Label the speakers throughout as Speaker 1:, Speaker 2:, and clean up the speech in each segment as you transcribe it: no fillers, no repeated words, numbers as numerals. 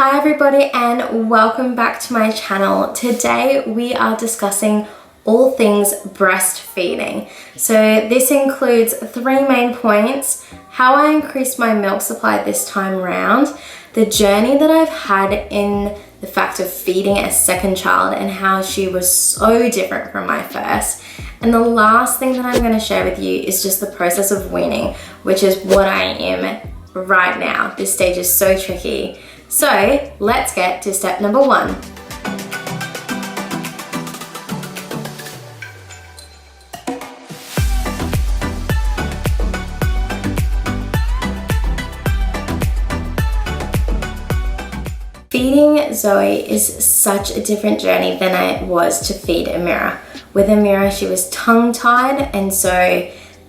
Speaker 1: Hi everybody and welcome back to my channel. Today we are discussing all things breastfeeding. So this includes 3 main points: how I increased my milk supply this time around, the journey that I've had in the fact of feeding a second child and how she was so different from my first, and the last thing that I'm going to share with you is just the process of weaning, which is what I am right now. This stage is so tricky. So let's get to step number 1. Feeding Zoe is such a different journey than it was to feed Amira. With Amira, she was tongue-tied, and so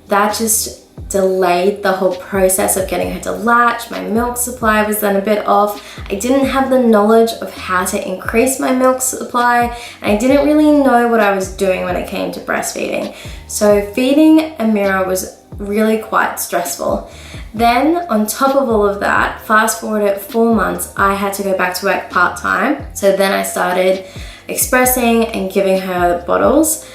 Speaker 1: that just delayed the whole process of getting her to latch. My milk supply was then a bit off. I didn't have the knowledge of how to increase my milk supply, and I didn't really know what I was doing when it came to breastfeeding. So feeding Amira was really quite stressful. Then on top of all of that, fast forward at 4 months, I had to go back to work part-time. So then I started expressing and giving her bottles.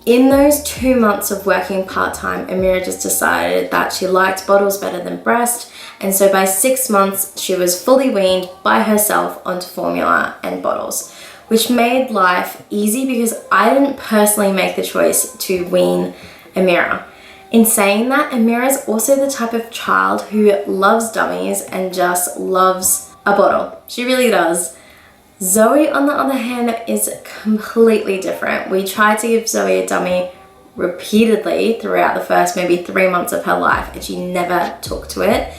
Speaker 1: In those 2 months of working part-time, Amira just decided that she liked bottles better than breast, and so by 6 months she was fully weaned by herself onto formula and bottles, which made life easy because I didn't personally make the choice to wean Amira. In saying that, Amira is also the type of child who loves dummies and just loves a bottle. She really does. Zoe, on the other hand, is completely different. We tried to give Zoe a dummy repeatedly throughout the first maybe 3 months of her life, and she never took to it.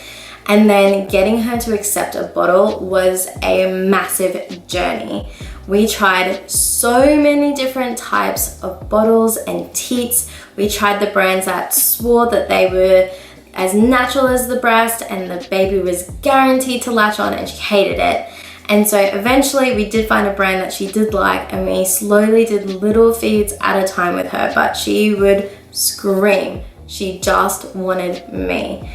Speaker 1: And then getting her to accept a bottle was a massive journey. We tried so many different types of bottles and teats. We tried the brands that swore that they were as natural as the breast and the baby was guaranteed to latch on, and she hated it. And so eventually we did find a brand that she did like, and we slowly did little feeds at a time with her, but she would scream. She just wanted me.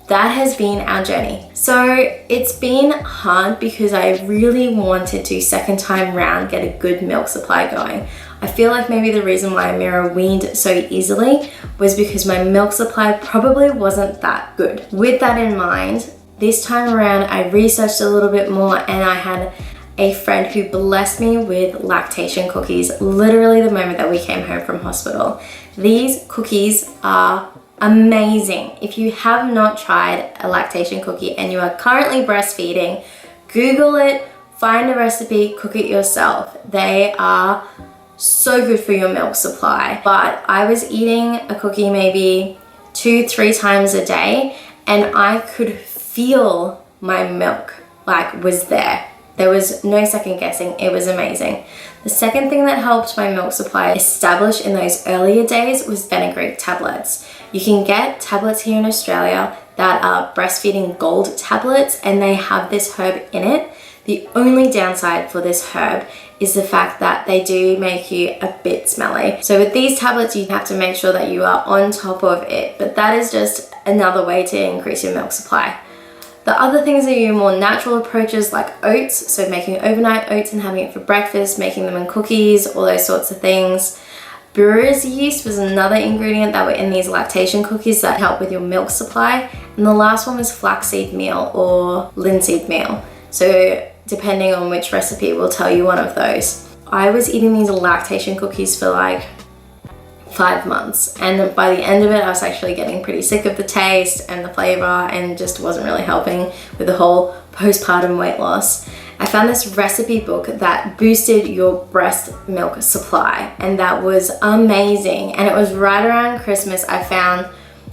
Speaker 1: That has been our journey. So it's been hard because I really wanted to, second time round, get a good milk supply going. I feel like maybe the reason why Amira weaned so easily was because my milk supply probably wasn't that good. With that in mind, this time around, I researched a little bit more, and I had a friend who blessed me with lactation cookies literally the moment that we came home from hospital. These cookies are amazing. If you have not tried a lactation cookie and you are currently breastfeeding, Google it, find a recipe, cook it yourself. They are so good for your milk supply. But I was eating a cookie maybe 2-3 times a day, and I could feel my milk was there. There was no second guessing. It was amazing. The second thing that helped my milk supply establish in those earlier days was fenugreek tablets. You can get tablets here in Australia that are breastfeeding gold tablets, and they have this herb in it. The only downside for this herb is the fact that they do make you a bit smelly. So with these tablets, you have to make sure that you are on top of it, but that is just another way to increase your milk supply. The other things are your more natural approaches like oats, so making overnight oats and having it for breakfast, making them in cookies, all those sorts of things. Brewer's yeast was another ingredient that were in these lactation cookies that help with your milk supply. And the last one was flaxseed meal or linseed meal. So depending on which recipe, we'll tell you one of those. I was eating these lactation cookies for like 5 months, and by the end of it I was actually getting pretty sick of the taste and the flavor, and just wasn't really helping with the whole postpartum weight loss. I found this recipe book that boosted your breast milk supply, and that was amazing. And it was right around Christmas. I found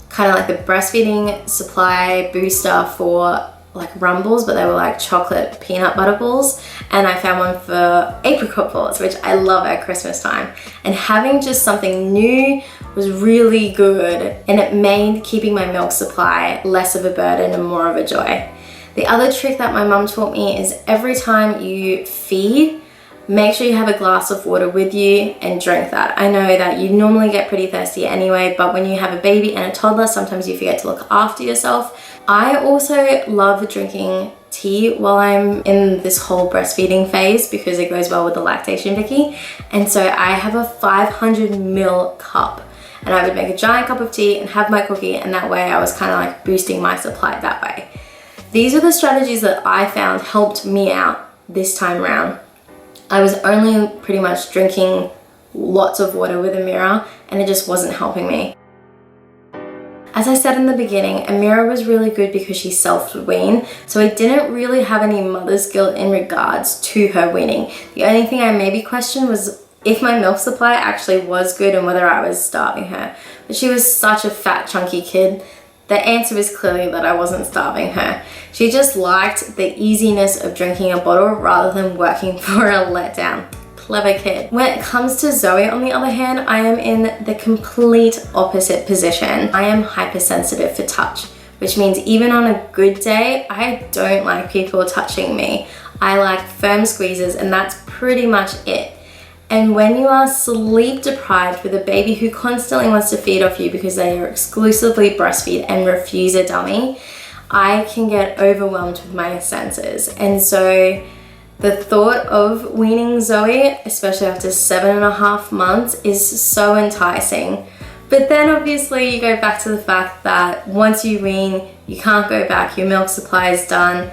Speaker 1: kind of like the breastfeeding supply booster for like rumbles, but they were like chocolate peanut butter balls, and I found one for apricot balls, which I love at Christmas time. And having just something new was really good, and it made keeping my milk supply less of a burden and more of a joy. The other trick that my mum taught me is every time you feed, make sure you have a glass of water with you and drink that. I know that you normally get pretty thirsty anyway, but when you have a baby and a toddler, sometimes you forget to look after yourself. I also love drinking tea while I'm in this whole breastfeeding phase because it goes well with the lactation Vicky. And so I have a 500 ml cup, and I would make a giant cup of tea and have my cookie, and that way I was kind of like boosting my supply that way. These are the strategies that I found helped me out this time around. I was only pretty much drinking lots of water with Amira, and it just wasn't helping me. As I said in the beginning, Amira was really good because she self-weaned, so I didn't really have any mother's guilt in regards to her weaning. The only thing I maybe questioned was if my milk supply actually was good and whether I was starving her. But she was such a fat, chunky kid. The answer was clearly that I wasn't starving her. She just liked the easiness of drinking a bottle rather than working for a letdown. Clever kid. When it comes to Zoe, on the other hand, I am in the complete opposite position. I am hypersensitive for touch, which means even on a good day, I don't like people touching me. I like firm squeezes, and that's pretty much it. And when you are sleep deprived with a baby who constantly wants to feed off you because they are exclusively breastfeed and refuse a dummy, I can get overwhelmed with my senses. And so the thought of weaning Zoe, especially after 7.5 months, is so enticing. But then obviously you go back to the fact that once you wean, you can't go back, your milk supply is done.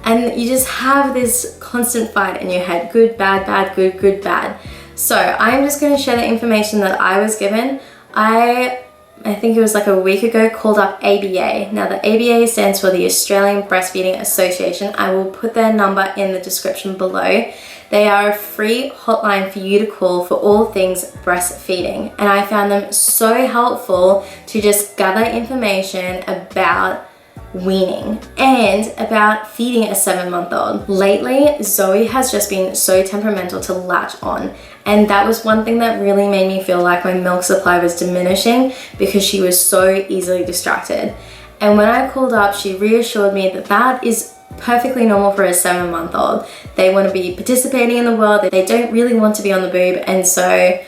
Speaker 1: And you just have this constant fight in your head, good, bad, good, good, bad. So I'm just gonna share the information that I was given. I think it was like a week ago, called up ABA. Now the ABA stands for the Australian Breastfeeding Association. I will put their number in the description below. They are a free hotline for you to call for all things breastfeeding. And I found them so helpful to just gather information about weaning and about feeding a 7-month-old. Lately, Zoe has just been so temperamental to latch on, and that was one thing that really made me feel like my milk supply was diminishing because she was so easily distracted. And when I called up, she reassured me that that is perfectly normal for a 7-month-old. They want to be participating in the world, they don't really want to be on the boob, and so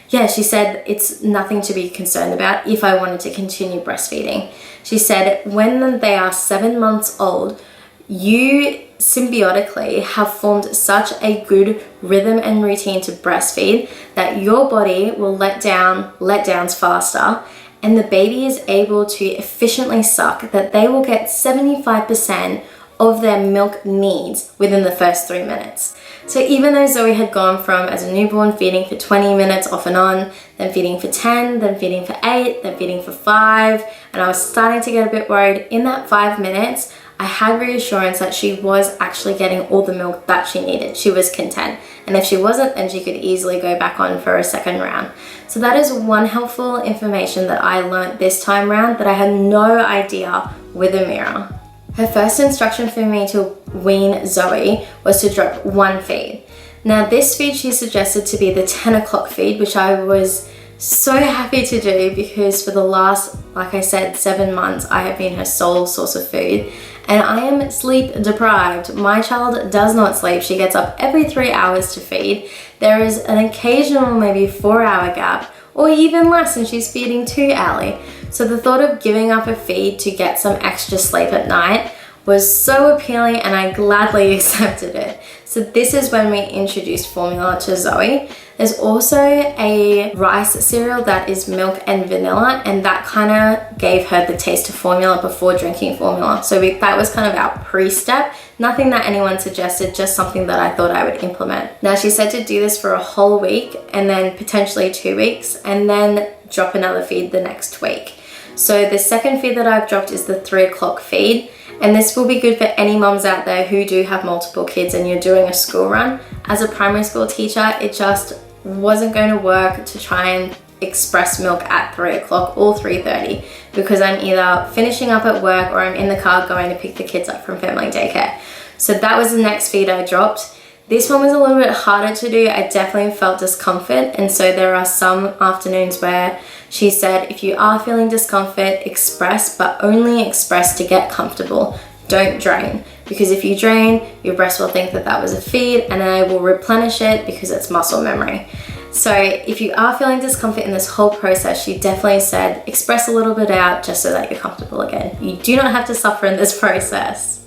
Speaker 1: yeah, she said it's nothing to be concerned about if I wanted to continue breastfeeding. She said when they are 7 months old, you symbiotically have formed such a good rhythm and routine to breastfeed that your body will let downs faster, and the baby is able to efficiently suck that they will get 75% of their milk needs within the first 3 minutes. So even though Zoe had gone from, as a newborn, feeding for 20 minutes off and on, then feeding for 10, then feeding for 8, then feeding for 5, and I was starting to get a bit worried, in that 5 minutes, I had reassurance that she was actually getting all the milk that she needed. She was content. And if she wasn't, then she could easily go back on for a second round. So that is one helpful information that I learned this time around that I had no idea with Amira. Her first instruction for me to wean Zoe was to drop 1 feed. Now this feed she suggested to be the 10 o'clock feed, which I was so happy to do because for the last, like I said, 7 months, I have been her sole source of food. And I am sleep deprived. My child does not sleep. She gets up every 3 hours to feed. There is an occasional maybe 4-hour gap, or even less, and she's feeding too early. So the thought of giving up a feed to get some extra sleep at night was so appealing, and I gladly accepted it. So this is when we introduced formula to Zoe. There's also a rice cereal that is milk and vanilla, and that kind of gave her the taste of formula before drinking formula. So that was kind of our pre-step. Nothing that anyone suggested, just something that I thought I would implement. Now she said to do this for a whole week and then potentially 2 weeks, and then drop another feed the next week. So the second feed that I've dropped is the 3 o'clock feed. And this will be good for any moms out there who do have multiple kids and you're doing a school run. As a primary school teacher, it just wasn't going to work to try and express milk at 3 o'clock or 3:30 because I'm either finishing up at work or I'm in the car going to pick the kids up from family daycare. So that was the next feed I dropped. This one was a little bit harder to do. I definitely felt discomfort, and so there are some afternoons where she said, if you are feeling discomfort, express, but only express to get comfortable. Don't drain, because if you drain, your breast will think that that was a feed and then it will replenish it because it's muscle memory. So if you are feeling discomfort in this whole process, she definitely said, express a little bit out just so that you're comfortable again. You do not have to suffer in this process.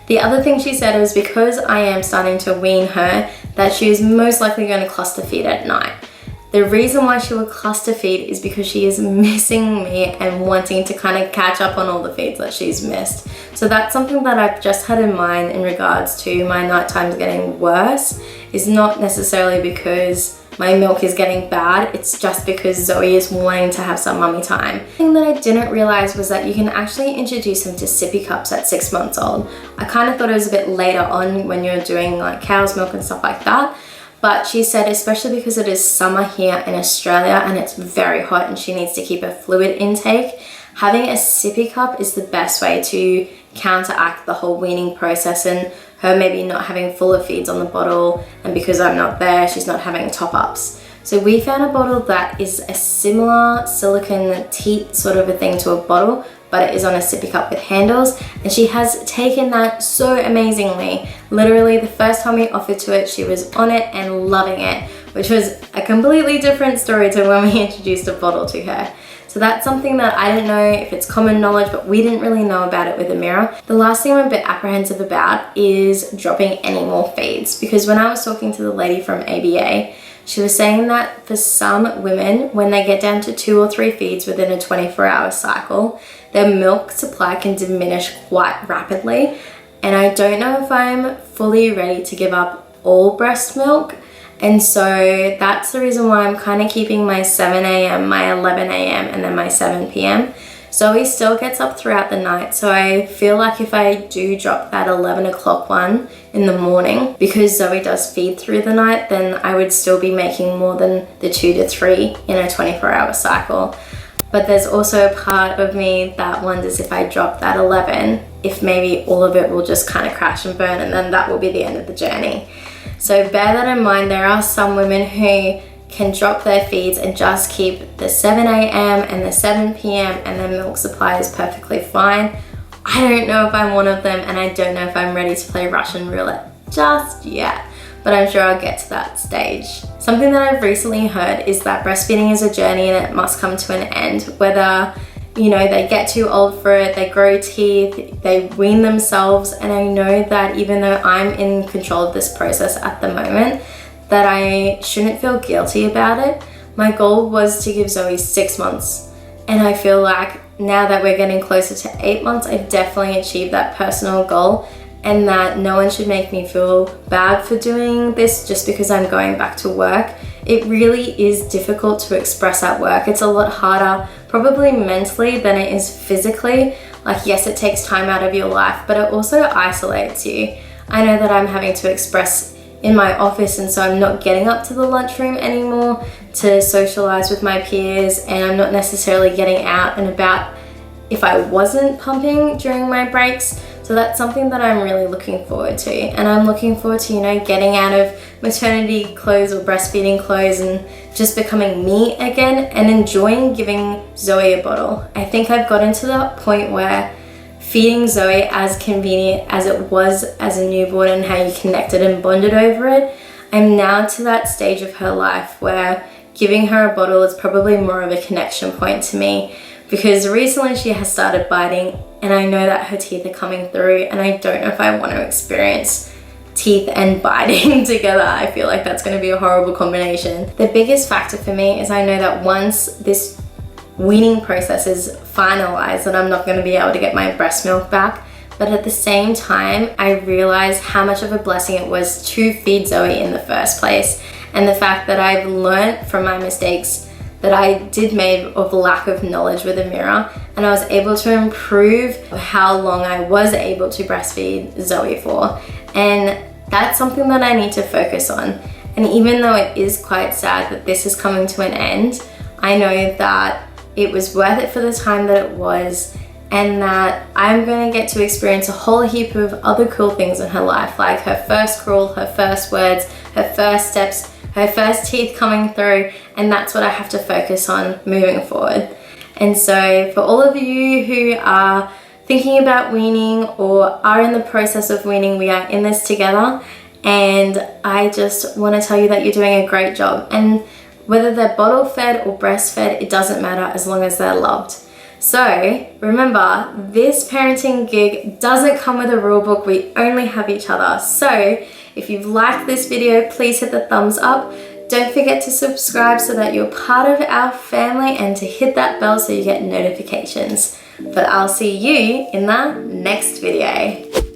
Speaker 1: The other thing she said was because I am starting to wean her, that she is most likely going to cluster feed at night. The reason why she would cluster feed is because she is missing me and wanting to kind of catch up on all the feeds that she's missed. So that's something that I've just had in mind in regards to my night times getting worse. Is not necessarily because my milk is getting bad, it's just because Zoe is wanting to have some mummy time. The thing that I didn't realize was that you can actually introduce them to sippy cups at 6 months old. I kind of thought it was a bit later on when you're doing like cow's milk and stuff like that. But she said, especially because it is summer here in Australia and it's very hot and she needs to keep her fluid intake, having a sippy cup is the best way to counteract the whole weaning process and her maybe not having fuller feeds on the bottle, and because I'm not there, she's not having top-ups. So we found a bottle that is a similar silicone teat sort of a thing to a bottle, but it is on a sippy cup with handles, and she has taken that so amazingly. Literally the first time we offered to it, she was on it and loving it, which was a completely different story to when we introduced a bottle to her. So that's something that I don't know if it's common knowledge, but we didn't really know about it with Amira. The last thing I'm a bit apprehensive about is dropping any more feeds, because when I was talking to the lady from ABA, she was saying that for some women, when they get down to 2 or 3 feeds within a 24-hour cycle, their milk supply can diminish quite rapidly. And I don't know if I'm fully ready to give up all breast milk. And so that's the reason why I'm kind of keeping my 7 a.m., my 11 a.m., and then my 7 p.m. Zoe still gets up throughout the night, so I feel like if I do drop that 11 o'clock one in the morning, because Zoe does feed through the night, then I would still be making more than the 2 to 3 in a 24-hour cycle. But there's also a part of me that wonders if I drop that 11, if maybe all of it will just kind of crash and burn, and then that will be the end of the journey. So bear that in mind. There are some women who can drop their feeds and just keep the 7 a.m. and the 7 p.m. and their milk supply is perfectly fine. I don't know if I'm one of them, and I don't know if I'm ready to play Russian roulette just yet, but I'm sure I'll get to that stage. Something that I've recently heard is that breastfeeding is a journey and it must come to an end, whether they get too old for it, they grow teeth, they wean themselves. And I know that even though I'm in control of this process at the moment, that I shouldn't feel guilty about it. My goal was to give Zoe 6 months. And I feel like now that we're getting closer to 8 months, I've definitely achieved that personal goal, and that no one should make me feel bad for doing this just because I'm going back to work. It really is difficult to express at work. It's a lot harder, probably mentally, than it is physically. Like, yes, it takes time out of your life, but it also isolates you. I know that I'm having to express in my office, and so I'm not getting up to the lunchroom anymore to socialize with my peers, and I'm not necessarily getting out and about if I wasn't pumping during my breaks. So that's something that I'm really looking forward to. And I'm looking forward to, getting out of maternity clothes or breastfeeding clothes and just becoming me again and enjoying giving Zoe a bottle. I think I've gotten to that point where feeding Zoe as convenient as it was as a newborn and how you connected and bonded over it, I'm now to that stage of her life where giving her a bottle is probably more of a connection point to me, because recently she has started biting and I know that her teeth are coming through, and I don't know if I want to experience teeth and biting together. I feel like that's going to be a horrible combination. The biggest factor for me is I know that once this weaning process is finalized, that I'm not going to be able to get my breast milk back. But at the same time, I realize how much of a blessing it was to feed Zoe in the first place, and the fact that I've learned from my mistakes that I did make of lack of knowledge with Amira, and I was able to improve how long I was able to breastfeed Zoe for. And that's something that I need to focus on. And even though it is quite sad that this is coming to an end, I know that it was worth it for the time that it was, and that I'm going to get to experience a whole heap of other cool things in her life, like her first crawl, her first words, her first steps, her first teeth coming through, and that's what I have to focus on moving forward. And so for all of you who are thinking about weaning or are in the process of weaning, we are in this together, and I just want to tell you that you're doing a great job. And whether they're bottle fed or breastfed, it doesn't matter as long as they're loved. So remember, this parenting gig doesn't come with a rule book. We only have each other. So if you've liked this video, please hit the thumbs up. Don't forget to subscribe so that you're part of our family, and to hit that bell so you get notifications. But I'll see you in the next video.